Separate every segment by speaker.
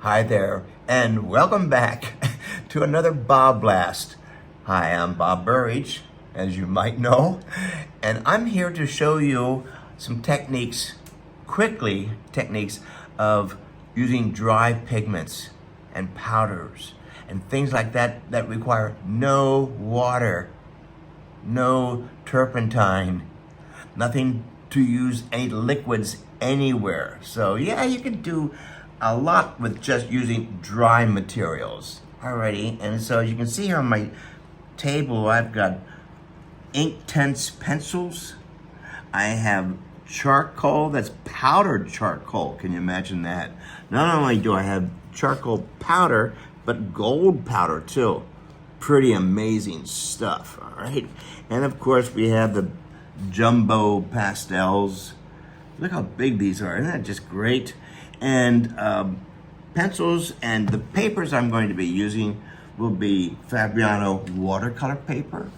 Speaker 1: Hi there, and welcome back to another BobBlast. Hi, I'm Bob Burridge, as you might know, and I'm here to show you some techniques of using dry pigments and powders and things like that that require no water, no turpentine, nothing to use any liquids anywhere. So yeah, you can do a lot with just using dry materials. Alrighty, and so you can see here on my table, I've got Inktense pencils. I have charcoal, that's powdered charcoal. Can you imagine that? Not only do I have charcoal powder, but gold powder too. Pretty amazing stuff, all right? And of course, we have the Jumbo Pastels. Look how big these are, isn't that just great? And pencils, and the papers I'm going to be using will be Fabriano watercolor paper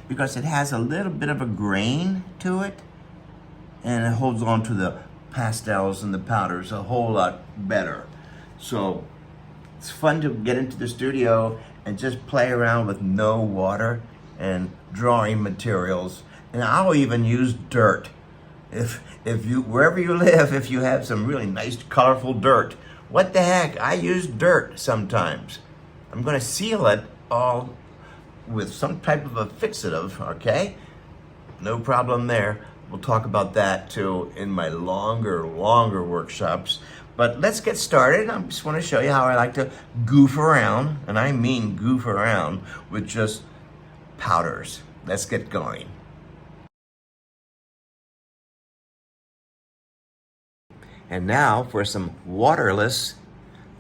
Speaker 1: because it has a little bit of a grain to it and it holds on to the pastels and the powders a whole lot better. So it's fun to get into the studio and just play around with no water and drawing materials. And I'll even use dirt. If you, wherever you live, if you have some really nice colorful dirt, what the heck, I use dirt sometimes. I'm gonna seal it all with some type of a fixative, okay? No problem there. We'll talk about that too in my longer workshops. But let's get started. I just wanna show you how I like to goof around, and I mean goof around, with just powders. Let's get going. And now for some waterless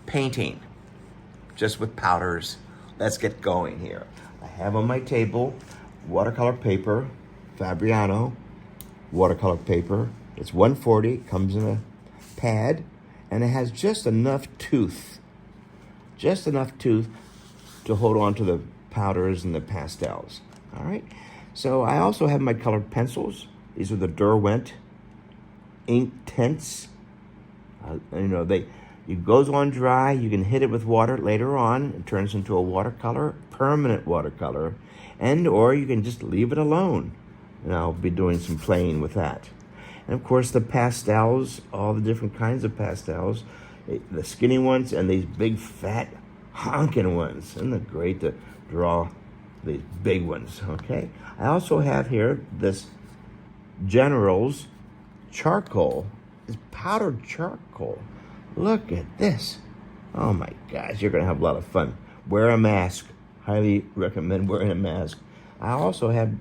Speaker 1: painting, just with powders. Let's get going here. I have on my table watercolor paper, Fabriano watercolor paper. It's 140, comes in a pad, and it has just enough tooth to hold on to the powders and the pastels, all right? So I also have my colored pencils. These are the Derwent Inktense. It goes on dry. You can hit it with water later on. It turns into a watercolor, permanent watercolor, or you can just leave it alone. And I'll be doing some playing with that. And of course the pastels, all the different kinds of pastels, the skinny ones and these big fat honking ones. Isn't it great to draw these big ones, okay? I also have here this General's charcoal. It's powdered charcoal. Look at this. Oh my gosh, you're gonna have a lot of fun. Wear a mask. Highly recommend wearing a mask. I also have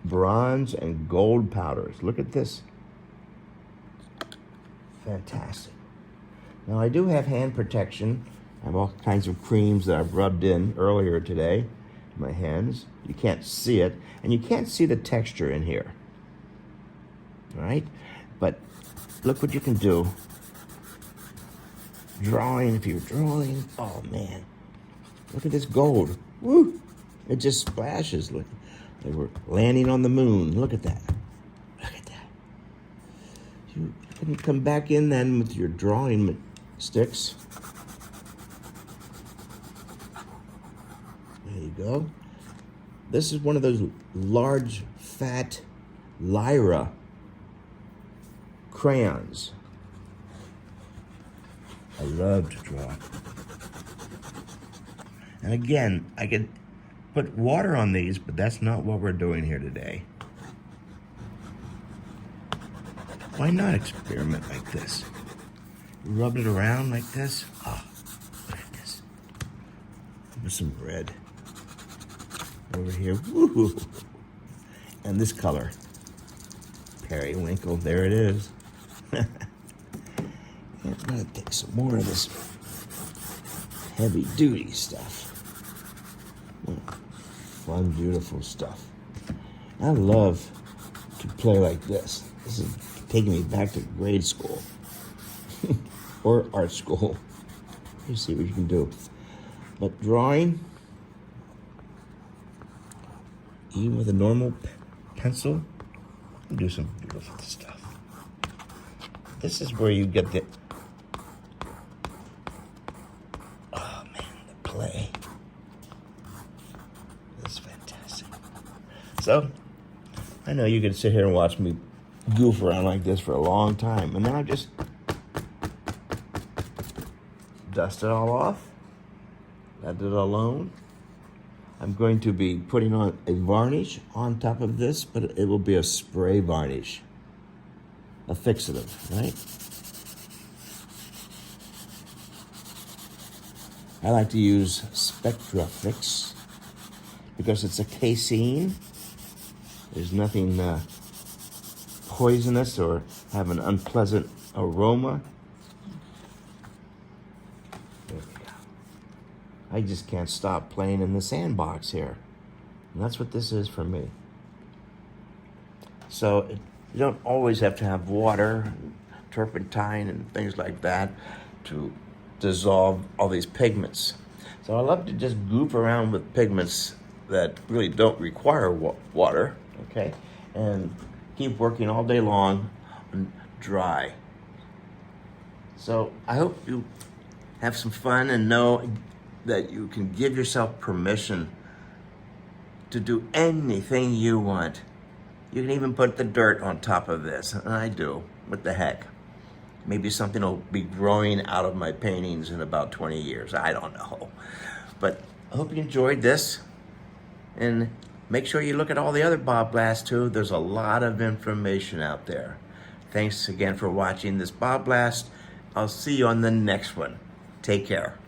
Speaker 1: bronze and gold powders. Look at this. Fantastic. Now I do have hand protection. I have all kinds of creams that I've rubbed in earlier today in my hands. You can't see it, and you can't see the texture in here. All right? But look what you can do. If you're drawing, oh man. Look at this gold. Woo! It just splashes. Look, they were landing on the moon. Look at that. Look at that. You can come back in then with your drawing sticks. There you go. This is one of those large, fat Lyra crayons. I love to draw. And again, I could put water on these, but that's not what we're doing here today. Why not experiment like this? Rub it around like this. Oh, look at this. With some red over here. Woo! And this color. Periwinkle, there it is. I'm gonna take some more of this heavy duty stuff. Fun, beautiful stuff. I love to play like this. This is taking me back to grade school or art school. You see what you can do. But drawing, even with a normal pencil, you do some beautiful stuff. This is where you get So, I know you can sit here and watch me goof around like this for a long time. And now just dust it all off. Let it alone. I'm going to be putting on a varnish on top of this, but it will be a spray varnish. A fixative, right? I like to use Spectra Fix because it's a casein. There's nothing poisonous or have an unpleasant aroma. There we go. I just can't stop playing in the sandbox here. And that's what this is for me. So you don't always have to have water, turpentine, and things like that to dissolve all these pigments. So I love to just goof around with pigments that really don't require water, okay? And keep working all day long on dry. So I hope you have some fun and know that you can give yourself permission to do anything you want. You can even put the dirt on top of this, and I do. What the heck? Maybe something will be growing out of my paintings in about 20 years. I don't know. But I hope you enjoyed this. And make sure you look at all the other BobBlast too. There's a lot of information out there. Thanks again for watching this BobBlast. I'll see you on the next one. Take care.